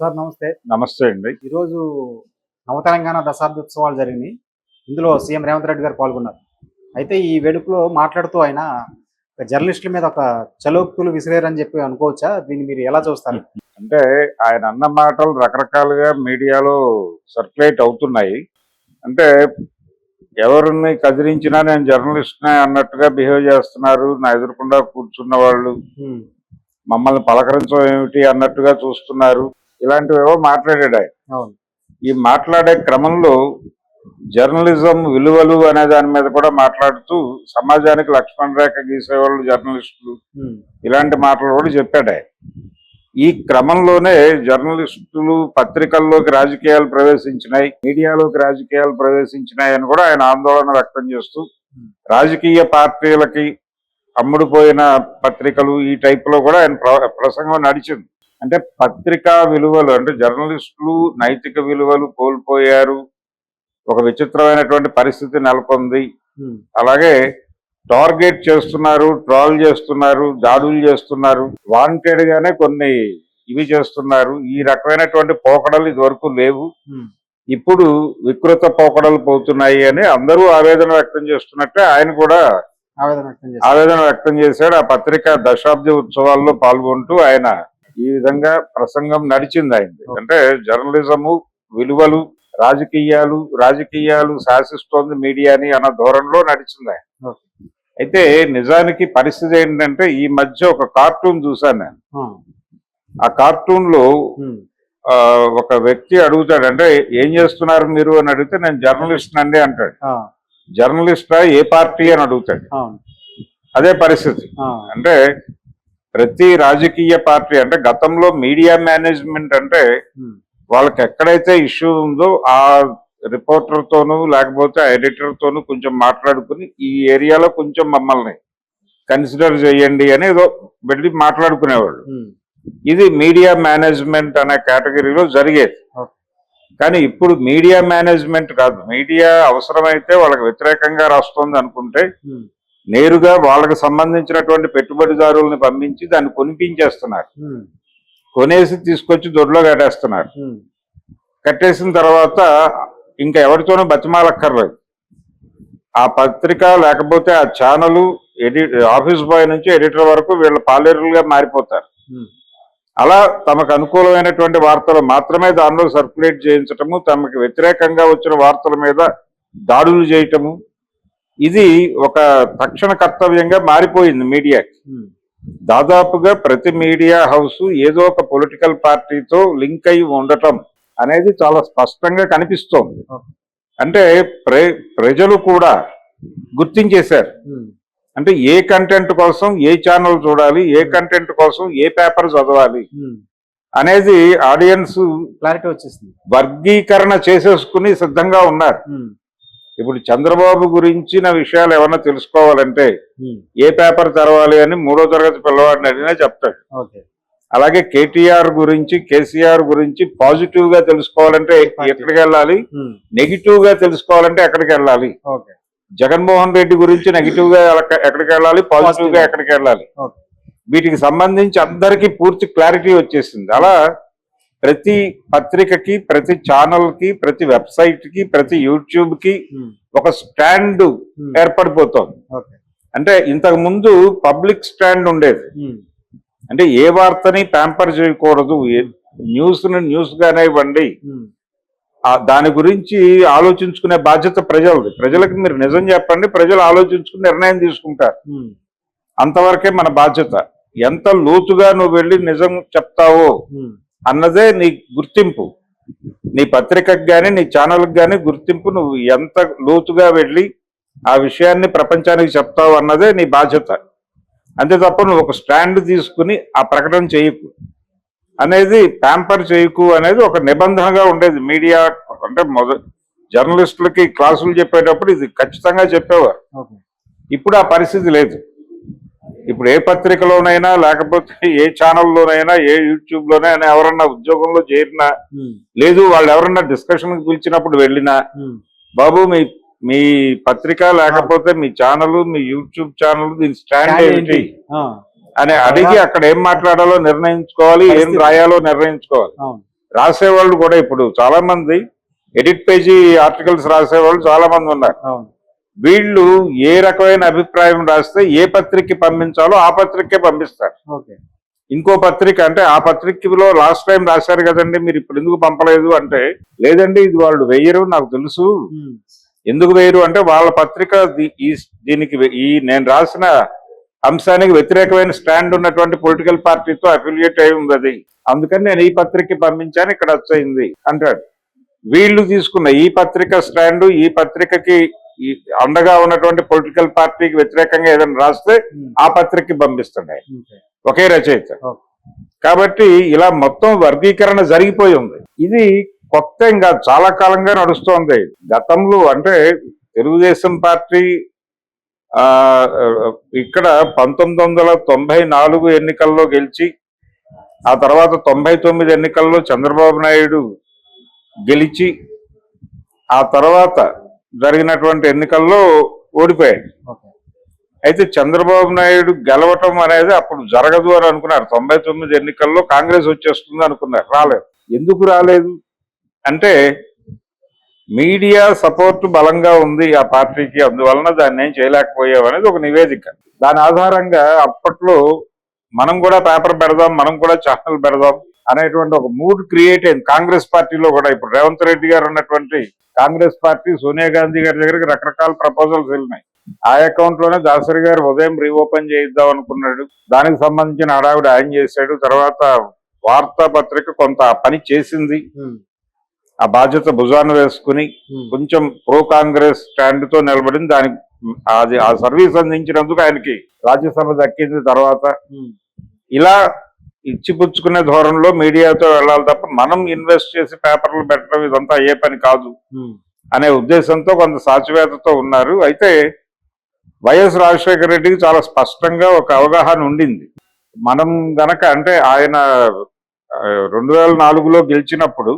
Sir నమస్తే. నమస్తే అండి. ఈరోజు నవతెలంగాణ దశాబ్ది ఉత్సవాలు జరిగినాయి. ఇందులో సీఎం రేవంత్ రెడ్డి గారు పాల్గొన్నారు. అయితే ఈ వేడుకలో మాట్లాడుతూ ఆయన జర్నలిస్టుల మీద ఒక చలోక్తులు విసిరారని చెప్పి అనుకోవచ్చా? దీన్ని మీరు ఎలా చూస్తారు? అంటే ఆయన అన్న మాటలు రకరకాలుగా మీడియాలో సర్క్యులేట్ అవుతున్నాయి. అంటే ఎవరిని కదిలించినా నేను జర్నలిస్ట్నే అన్నట్టుగా బిహేవ్ చేస్తున్నారు. నా ఎదురుకుండా కూర్చున్న వాళ్ళు మమ్మల్ని పలకరించడం ఏమిటి అన్నట్టుగా చూస్తున్నారు. ఇలాంటివేవో మాట్లాడాడు ఆయన. అవును. ఈ మాట్లాడే క్రమంలో జర్నలిజం విలువలు అనే దాని మీద కూడా మాట్లాడుతూ సమాజానికి లక్ష్మణ రేఖ గీసేవాళ్ళు జర్నలిస్టులు ఇలాంటి మాటలు కూడా చెప్పాడు ఆయన. ఈ క్రమంలోనే జర్నలిస్టులు పత్రికల్లోకి రాజకీయాలు ప్రవేశించినాయి, మీడియాలోకి రాజకీయాలు ప్రవేశించినాయి అని కూడా ఆయన ఆందోళన వ్యక్తం చేస్తూ రాజకీయ పార్టీలకి అమ్ముడుపోయిన పత్రికలు ఈ టైప్ లో కూడా ఆయన ప్రసంగం నడిచింది. అంటే పత్రికా విలువలు అంటే జర్నలిస్టులు నైతిక విలువలు కోల్పోయారు, ఒక విచిత్రమైనటువంటి పరిస్థితి నెలకొంది. అలాగే టార్గెట్ చేస్తున్నారు, ట్రాల్ చేస్తున్నారు, దాడులు చేస్తున్నారు, వాంటెడ్ గానే కొన్ని ఇవి చేస్తున్నారు. ఈ రకమైనటువంటి పోకడలు ఇదివరకు లేవు, ఇప్పుడు వికృత పోకడలు పోతున్నాయి అని అందరూ ఆవేదన వ్యక్తం చేస్తున్నట్టే ఆయన కూడా ఆవేదన వ్యక్తం చేశాడు. ఆ పత్రిక దశాబ్ది ఉత్సవాల్లో పాల్గొంటూ ఆయన ఈ విధంగా ప్రసంగం నడిచింది ఆయనది. అంటే జర్నలిజము విలువలు, రాజకీయాలు శాసిస్తోంది మీడియాని అన్న ధోరణిలో నడిచింది ఆయన. అయితే నిజానికి పరిస్థితి ఏంటంటే ఈ మధ్య ఒక కార్టూన్ చూశాను నేను. ఆ కార్టూన్ లో ఒక వ్యక్తి అడుగుతాడు, అంటే ఏం చేస్తున్నారు మీరు అని అడిగితే నేను జర్నలిస్ట్ అండి అంటాడు. జర్నలిస్టా, ఏ పార్టీ అని అడుగుతాడు. అదే పరిస్థితి. అంటే ప్రతి రాజకీయ పార్టీ అంటే గతంలో మీడియా మేనేజ్మెంట్ అంటే వాళ్ళకి ఎక్కడైతే ఇష్యూ ఉందో ఆ రిపోర్టర్ తోనూ లేకపోతే ఆ ఎడిటర్ తోనూ కొంచెం మాట్లాడుకుని ఈ ఏరియాలో కొంచెం మమ్మల్ని కన్సిడర్ చేయండి అని ఏదో వెళ్ళి మాట్లాడుకునేవాళ్ళు. ఇది మీడియా మేనేజ్మెంట్ అనే కేటగిరీలో జరిగేది. కానీ ఇప్పుడు మీడియా మేనేజ్మెంట్ కాదు, మీడియా అవసరమైతే వాళ్ళకి వ్యతిరేకంగా రాస్తోంది అనుకుంటే నేరుగా వాళ్ళకి సంబంధించినటువంటి పెట్టుబడిదారుల్ని పంపించి దాన్ని కొనిపించేస్తున్నారు. కొనేసి తీసుకొచ్చి దొడ్లో కట్టేస్తున్నారు. కట్టేసిన తర్వాత ఇంకా ఎవరితోనూ బతిమాలక్కర్లేదు. ఆ పత్రిక లేకపోతే ఆ ఛానల్ ఆఫీస్ బాయ్ నుంచి ఎడిటర్ వరకు వీళ్ళ పాలేరులుగా మారిపోతారు. అలా తమకు అనుకూలమైనటువంటి వార్తలు మాత్రమే దానిలో సర్క్యులేట్ చేయించటము, తమకు వ్యతిరేకంగా వచ్చిన వార్తల మీద దాడులు చేయటము, ఇది ఒక తక్షణ కర్తవ్యంగా మారిపోయింది మీడియాకి. దాదాపుగా ప్రతి మీడియా హౌస్ ఏదో ఒక పొలిటికల్ పార్టీతో లింక్ అయి ఉండటం అనేది చాలా స్పష్టంగా కనిపిస్తోంది. అంటే ప్రజలు కూడా గుర్తించేశారు. అంటే ఏ కంటెంట్ కోసం ఏ ఛానల్ చూడాలి, ఏ కంటెంట్ కోసం ఏ పేపర్ చదవాలి అనేది ఆడియన్స్ క్లారిటీ వచ్చేసింది, వర్గీకరణ చేసేసుకుని సిద్ధంగా ఉన్నారు. ఇప్పుడు చంద్రబాబు గురించిన విషయాలు ఏమన్నా తెలుసుకోవాలంటే ఏ పేపర్ తెరవాలి అని 3వ తరగతి పిల్లవాడిని అడిగినా చెప్తాడు. అలాగే కేటీఆర్ గురించి, కేసీఆర్ గురించి పాజిటివ్ గా తెలుసుకోవాలంటే ఎక్కడికి వెళ్ళాలి, నెగిటివ్ గా తెలుసుకోవాలంటే ఎక్కడికి వెళ్ళాలి, జగన్మోహన్ రెడ్డి గురించి నెగిటివ్ గా ఎక్కడికి వెళ్ళాలి, పాజిటివ్ గా ఎక్కడికి వెళ్ళాలి, వీటికి సంబంధించి అందరికీ పూర్తి క్లారిటీ వచ్చేసింది. అలా ప్రతి పత్రికకి, ప్రతి ఛానల్ కి, ప్రతి వెబ్సైట్ కి, ప్రతి యూట్యూబ్ కి ఒక స్టాండ్ ఏర్పడిపోతుంది. అంటే ఇంతకు ముందు పబ్లిక్ స్టాండ్ ఉండేది. అంటే ఏ వార్తని ప్యాంపర్ చేయకూడదు, న్యూస్ గానే ఇవ్వండి, దాని గురించి ఆలోచించుకునే బాధ్యత ప్రజలది. ప్రజలకు మీరు నిజం చెప్పండి, ప్రజలు ఆలోచించుకుని నిర్ణయం తీసుకుంటారు, అంతవరకే మన బాధ్యత. ఎంత లోతుగా నువ్వు వెళ్ళి నిజం చెప్తావో అన్నదే నీ గుర్తింపు. నీ పత్రికకు కానీ నీ ఛానల్కి కానీ గుర్తింపు నువ్వు ఎంత లోతుగా వెళ్ళి ఆ విషయాన్ని ప్రపంచానికి చెప్తావు అన్నదే నీ బాధ్యత. అంతే తప్ప నువ్వు ఒక స్టాండ్ తీసుకుని ఆ ప్రకటన చేయకు అనేది, ప్యాంపర్ చేయకు అనేది ఒక నిబంధనగా ఉండేది మీడియా. అంటే జర్నలిస్టులకి క్లాసులు చెప్పేటప్పుడు ఇది ఖచ్చితంగా చెప్పేవారు. ఇప్పుడు ఆ పరిస్థితి లేదు. ఇప్పుడు ఏ పత్రికలోనైనా లేకపోతే ఏ ఛానల్లోనైనా ఏ యూట్యూబ్ లోనైనా ఎవరన్నా ఉద్యోగంలో చేరినా, లేదు వాళ్ళు ఎవరన్నా డిస్కషన్ పిలిచినప్పుడు వెళ్ళినా, బాబు మీ పత్రిక లేకపోతే మీ ఛానల్, మీ యూట్యూబ్ ఛానల్ దీని స్టాండ్ ఏంటి అని అడిగి అక్కడ ఏం మాట్లాడాలో నిర్ణయించుకోవాలి, ఏం రాయాలో నిర్ణయించుకోవాలి. రాసేవాళ్ళు కూడా ఇప్పుడు చాలా మంది ఎడిట్ పేజీ ఆర్టికల్స్ రాసేవాళ్ళు చాలా మంది ఉన్నారు. అవును. వీళ్ళు ఏ రకమైన అభిప్రాయం రాస్తే ఏ పత్రికకి పంపించాలో ఆ పత్రికే పంపిస్తారు. ఓకే. ఇంకో పత్రిక అంటే ఆ పత్రికలో లాస్ట్ టైం రాశారు కదండి, మీరు ఇప్పుడు ఎందుకు పంపలేదు అంటే, లేదండి ఇది వాళ్ళు వేయరు నాకు తెలుసు. ఎందుకు వేయరు అంటే వాళ్ళ పత్రిక దీనికి నేను రాసిన అంశానికి వ్యతిరేకమైన స్టాండ్ ఉన్నటువంటి పొలిటికల్ పార్టీతో అఫిలియేట్ అయి ఉంది అది, అందుకని నేను ఈ పత్రికకి పంపించాను, ఇక్కడ వచ్చయింది అంటాడు. వీళ్ళు తీసుకున్న ఈ పత్రిక స్టాండ్, ఈ పత్రికకి అండగా ఉన్నటువంటి పొలిటికల్ పార్టీకి వ్యతిరేకంగా ఏదైనా రాస్తే ఆ పత్రికకి పంపిస్తున్నాయి ఒకే రచయిత. కాబట్టి ఇలా మొత్తం వర్గీకరణ జరిగిపోయి ఉంది. ఇది కొత్త ఇంకా చాలా కాలంగా నడుస్తోంది. గతంలో అంటే తెలుగుదేశం పార్టీ ఇక్కడ 1994 ఎన్నికల్లో గెలిచి, ఆ తర్వాత 99 ఎన్నికల్లో చంద్రబాబు నాయుడు గెలిచి, ఆ తర్వాత జరిగినటువంటి ఎన్నికల్లో ఓడిపోయాడు. అయితే చంద్రబాబు నాయుడు గెలవటం అనేది అప్పుడు జరగదు అని అనుకున్నారు. 99 ఎన్నికల్లో కాంగ్రెస్ వచ్చేస్తుంది అనుకున్నారు, రాలేదు. ఎందుకు రాలేదు అంటే మీడియా సపోర్ట్ బలంగా ఉంది ఆ పార్టీకి, అందువలన దాన్ని ఏం చేయలేకపోయాం అనేది ఒక నివేదిక. దాని ఆధారంగా అప్పట్లో మనం కూడా పేపర్ పెడదాం, మనం కూడా ఛానల్ పెడదాం అనేటువంటి ఒక మూడ్ క్రియేట్ అయింది కాంగ్రెస్ పార్టీలో కూడా. ఇప్పుడు రేవంత్ రెడ్డి గారు ఉన్నటువంటి కాంగ్రెస్ పార్టీ సోనియా గాంధీ గారి దగ్గరికి రకరకాల ప్రపోజల్స్ వెళ్ళినాయి. ఆ అకౌంట్ లోనే దాసరి గారు ఉదయం రీఓపెన్ చేయిద్దాం అనుకున్నాడు, దానికి సంబంధించిన హడావిడి ఆయన చేశాడు. తర్వాత వార్తాపత్రిక కొంత పని చేసింది, ఆ బాధ్యత భుజాన వేసుకుని కొంచెం ప్రో కాంగ్రెస్ స్టాండ్ తో నిలబడింది. దానికి అది ఆ సర్వీస్ అందించినందుకు ఆయనకి రాజ్యసభ దక్కింది. తర్వాత ఇలా ఇచ్చిపుచ్చుకునే ధోరణిలో మీడియాతో వెళ్ళాలి తప్ప మనం ఇన్వెస్ట్ చేసి పేపర్లు పెట్టడం ఇదంతా అయ్యే పని కాదు అనే ఉద్దేశంతో కొంత సాచివేతతో ఉన్నారు. అయితే వైఎస్ రాజశేఖర రెడ్డికి చాలా స్పష్టంగా ఒక అవగాహన ఉండింది. మనం గనక అంటే ఆయన 2004లో గెలిచినప్పుడు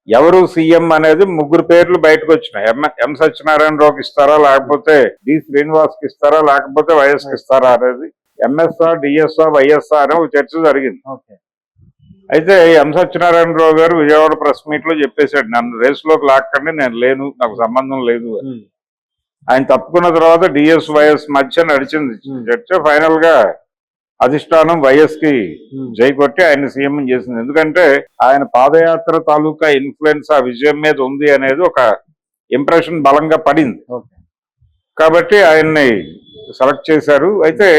ఎవరు సీఎం అనేది 3 పేర్లు బయటకు వచ్చినాయి. ఎం సత్యనారాయణరావుకి ఇస్తారా, లేకపోతే డి శ్రీనివాస్కి ఇస్తారా, లేకపోతే వైఎస్కి ఇస్తారా అనేది. ఎంఎస్ఆర్, డిఎస్ఆర్, వైఎస్ఆర్ అనే ఒక చర్చ జరిగింది. అయితే ఎం సత్యనారాయణరావు గారు విజయవాడ ప్రెస్ మీట్ లో చెప్పేశాడు, నన్ను రేసులోకి లాక్కండి, నేను లేను, నాకు సంబంధం లేదు అని. ఆయన తప్పుకున్న తర్వాత డిఎస్ వైఎస్ మధ్య నడిచింది చర్చ. ఫైనల్ గా అధిష్టానం వైఎస్ కి జై కొట్టి ఆయన సీఎం చేసింది. ఎందుకంటే ఆయన పాదయాత్ర తాలూకా ఇన్ఫ్లుయెన్స్ ఆ విజయం మీద ఉంది అనేది ఒక ఇంప్రెషన్ బలంగా పడింది. కాబట్టి ఆయన్ని సెలెక్ట్ చేశారు. అయితే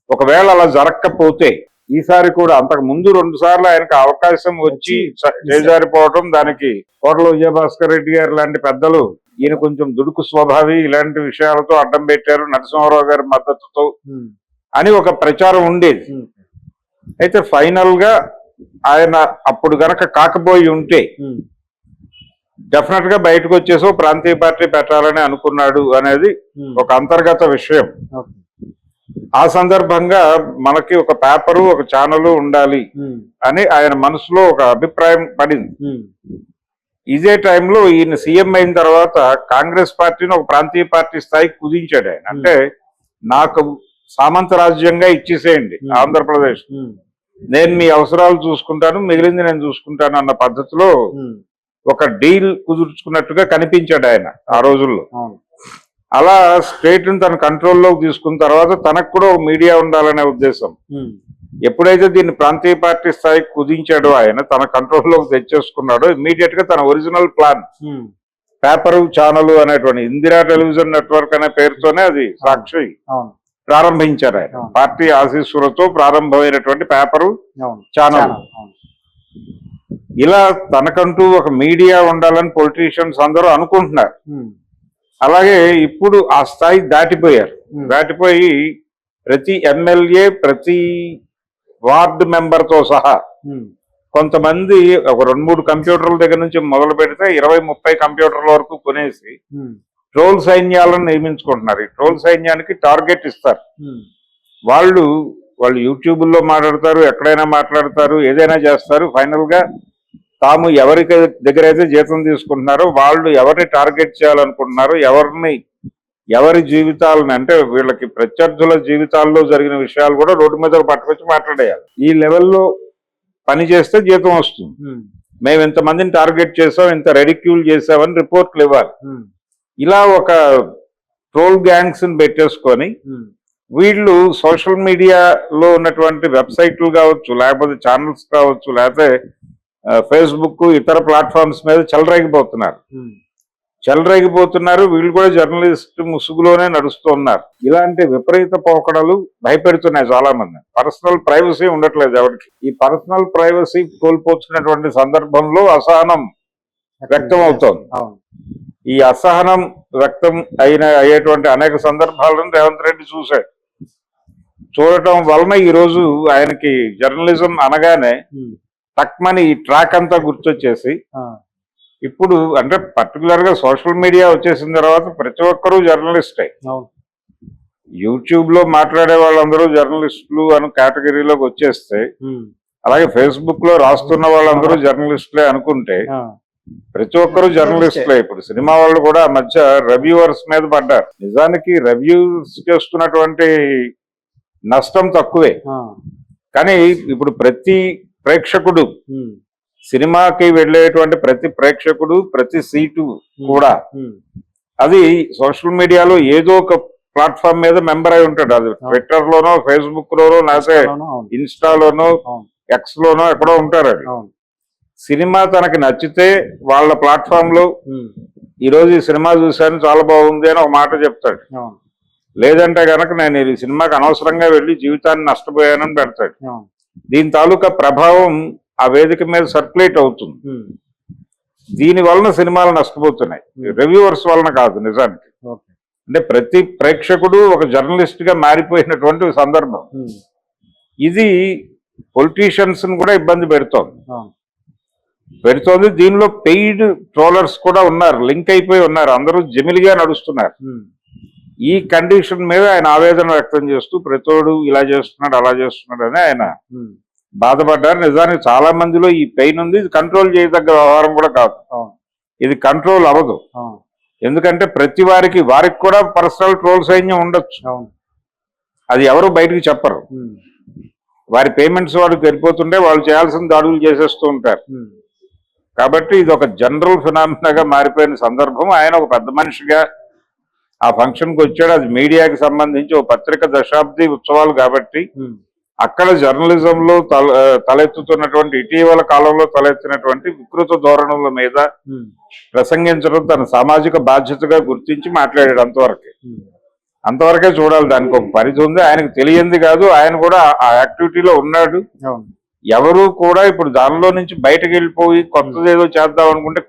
ఒకవేళ అలా జరగకపోతే ఈసారి కూడా అంతకు ముందు 2 సార్లు ఆయనకు అవకాశం వచ్చి చేజారిపోవటం, దానికి కోటల విజయభాస్కర్ రెడ్డి గారు లాంటి పెద్దలు ఈయన కొంచెం దుడుకు స్వభావి ఇలాంటి విషయాలతో అడ్డం పెట్టారు నరసింహారావు గారి మద్దతుతో అని ఒక ప్రచారం ఉండేది. అయితే ఫైనల్ గా ఆయన అప్పుడు గనక కాకపోయి ఉంటే డెఫినెట్ గా బయటకు వచ్చేసి ప్రాంతీయ పార్టీ పెట్టాలని అనుకున్నాడు అనేది ఒక అంతర్గత విషయం. ఆ సందర్భంగా మనకి ఒక పేపరు, ఒక ఛానల్ ఉండాలి అని ఆయన మనసులో ఒక అభిప్రాయం పడింది. ఇదే టైంలో ఈయన సీఎం అయిన తర్వాత కాంగ్రెస్ పార్టీని ఒక ప్రాంతీయ పార్టీ స్థాయికి కుదించాడు ఆయన. అంటే నాకు సామంత రాజ్యంగా ఇచ్చేసేయండి ఆంధ్రప్రదేశ్, నేను మీ అవసరాలు చూసుకుంటాను, మిగిలింది నేను చూసుకుంటాను అన్న పద్ధతిలో ఒక డీల్ కుదుర్చుకున్నట్టుగా కనిపించాడు ఆయన ఆ రోజుల్లో. అలా స్టేట్ ని తన కంట్రోల్లోకి తీసుకున్న తర్వాత తనకు కూడా ఒక మీడియా ఉండాలనే ఉద్దేశం. ఎప్పుడైతే దీన్ని ప్రాంతీయ పార్టీ స్థాయికి కుదించాడో ఆయన, తన కంట్రోల్లోకి తెచ్చేసుకున్నాడో, ఇమీడియట్ గా తన ఒరిజినల్ ప్లాన్ పేపరు, ఛానల్ అనేటువంటి ఇందిరా టెలివిజన్ నెట్వర్క్ అనే పేరుతోనే అది సాక్షి ప్రారంభించారు ఆయన. పార్టీ ఆశీస్సులతో ప్రారంభమైనటువంటి పేపరు, ఛానల్. ఇలా తనకంటూ ఒక మీడియా ఉండాలని పొలిటీషియన్స్ అందరూ అనుకుంటున్నారు. అలాగే ఇప్పుడు ఆ స్థాయి దాటిపోయారు. దాటిపోయి ప్రతి ఎమ్మెల్యే, ప్రతి వార్డు మెంబర్ తో సహా కొంతమంది ఒక 2-3 కంప్యూటర్ల దగ్గర నుంచి మొదలు పెడితే 20-30 కంప్యూటర్ల వరకు కొనేసి ట్రోల్ సైన్యాలను నియమించుకుంటున్నారు. ఈ ట్రోల్ సైన్యానికి టార్గెట్ ఇస్తారు. వాళ్ళు యూట్యూబ్ లో మాట్లాడతారు, ఎక్కడైనా మాట్లాడతారు, ఏదైనా చేస్తారు. ఫైనల్ గా తాము ఎవరికి దగ్గర అయితే జీతం తీసుకుంటున్నారో వాళ్ళు ఎవరిని టార్గెట్ చేయాలనుకుంటున్నారో, ఎవరి జీవితాలను, అంటే వీళ్ళకి ప్రత్యర్థుల జీవితాల్లో జరిగిన విషయాలు కూడా రోడ్డు మీద పట్టుకొచ్చి మాట్లాడేయాలి. ఈ లెవెల్లో పని చేస్తే జీతం వస్తుంది. మేము ఇంతమందిని టార్గెట్ చేసాం, ఇంత రెడిక్యూల్ చేసామని రిపోర్ట్లు ఇవ్వాలి. ఇలా ఒక ట్రోల్ గ్యాంగ్స్ ని పెట్టేసుకొని వీళ్ళు సోషల్ మీడియాలో ఉన్నటువంటి వెబ్సైట్లు కావచ్చు, లేకపోతే ఛానల్స్ కావచ్చు, లేకపోతే ఫేస్బుక్ ఇతర ప్లాట్ఫామ్స్ మీద చెలరేగిపోతున్నారు. వీళ్ళు కూడా జర్నలిస్ట్ ముసుగులోనే నడుస్తున్నారు. ఇలాంటి విపరీత పోకడలు భయపెడుతున్నాయి చాలా మంది. పర్సనల్ ప్రైవసీ ఉండట్లేదు ఎవరికి. ఈ పర్సనల్ ప్రైవసీ కోల్పోతున్నటువంటి సందర్భంలో అసహనం వ్యక్తం అవుతోంది. ఈ అసహనం వ్యక్తం అయ్యేటువంటి అనేక సందర్భాలను రేవంత్ రెడ్డి చూడటం వలన ఈ రోజు ఆయనకి జర్నలిజం అనగానే తక్కువని ఈ ట్రాక్ అంతా గుర్తొచ్చేసి ఇప్పుడు అంటే పర్టికులర్ గా సోషల్ మీడియా వచ్చేసిన తర్వాత ప్రతి ఒక్కరూ జర్నలిస్టే. యూట్యూబ్ లో మాట్లాడే వాళ్ళందరూ జర్నలిస్టులు అని కేటగిరీలోకి వచ్చేస్తే, అలాగే ఫేస్బుక్ లో రాస్తున్న వాళ్ళందరూ జర్నలిస్టులే అనుకుంటే ప్రతి ఒక్కరూ జర్నలిస్టులే. ఇప్పుడు సినిమా వాళ్ళు కూడా ఆ మధ్య రివ్యూవర్స్ మీద పడ్డారు. నిజానికి రివ్యూస్ చేస్తున్నటువంటి నష్టం తక్కువే, కానీ ఇప్పుడు ప్రతి ప్రేక్షకుడు సినిమాకి వెళ్ళేటువంటి ప్రతి ప్రేక్షకుడు ప్రతి సీటు కూడా అది సోషల్ మీడియాలో ఏదో ఒక ప్లాట్ఫామ్ మీద మెంబర్ అయి ఉంటాడు. అది ట్విట్టర్ లోనో, ఫేస్బుక్ లోనో, లేకపోతే ఇన్స్టాలోనో, ఎక్స్ లోనో ఎక్కడో ఉంటారు. అది సినిమా తనకి నచ్చితే వాళ్ళ ప్లాట్ఫామ్ లో ఈరోజు ఈ సినిమా చూశాను చాలా బాగుంది అని ఒక మాట చెప్తాడు. లేదంటే కనుక నేను ఈ సినిమాకి అనవసరంగా వెళ్ళి జీవితాన్ని నష్టపోయానని పెడతాడు. దీని తాలూకా ప్రభావం ఆ వేదిక మీద సర్క్యులేట్ అవుతుంది. దీని వలన సినిమాలు నష్టపోతున్నాయి, రివ్యూవర్స్ వలన కాదు. నిజానికి అంటే ప్రతి ప్రేక్షకుడు ఒక జర్నలిస్ట్ గా మారిపోయినటువంటి సందర్భం. ఇది పొలిటీషియన్స్ కూడా ఇబ్బంది పెడుతోంది. దీనిలో పెయిడ్ ట్రోలర్స్ కూడా ఉన్నారు, లింక్ అయిపోయి ఉన్నారు, అందరూ జమిలిగా నడుస్తున్నారు. ఈ కండిషన్ మీద ఆయన ఆవేదన వ్యక్తం చేస్తూ ప్రతోడు ఇలా చేస్తున్నాడు అలా చేస్తున్నాడు అని ఆయన బాధపడ్డారు. నిజానికి చాలా మందిలో ఈ పెయిన్ ఉంది. ఇది కంట్రోల్ చేయదగ్గ వ్యవహారం కూడా కాదు. ఇది కంట్రోల్ అవ్వదు. ఎందుకంటే ప్రతి వారికి కూడా పర్సనల్ ట్రోల్ సైన్యం ఉండొచ్చు. అది ఎవరు బయటకు చెప్పరు. వారి పేమెంట్స్ వాడికి వెళ్ళిపోతుంటే వాళ్ళు చేయాల్సిన దాడులు చేసేస్తూ ఉంటారు. కాబట్టి ఇది ఒక జనరల్ ఫినామినాగా మారిపోయిన సందర్భం. ఆయన ఒక పెద్ద మనిషిగా ఆ ఫంక్షన్ కి వచ్చాడు. అది మీడియాకి సంబంధించి ఒక పత్రిక దశాబ్ది ఉత్సవాలు కాబట్టి అక్కడ జర్నలిజంలో తలెత్తుతున్నటువంటి ఇటీవల కాలంలో తలెత్తినటువంటి వికృత ధోరణుల మీద ప్రసంగించడం తన సామాజిక బాధ్యతగా గుర్తించి మాట్లాడాడు. అంతవరకే చూడాలి. దానికి ఒక పరిధి ఉంది. ఆయనకు తెలియంది కాదు, ఆయన కూడా ఆ యాక్టివిటీలో ఉన్నాడు. ఎవరు కూడా ఇప్పుడు దానిలో నుంచి బయటకు వెళ్ళిపోయి కొత్తది ఏదో చేద్దాం అనుకుంటే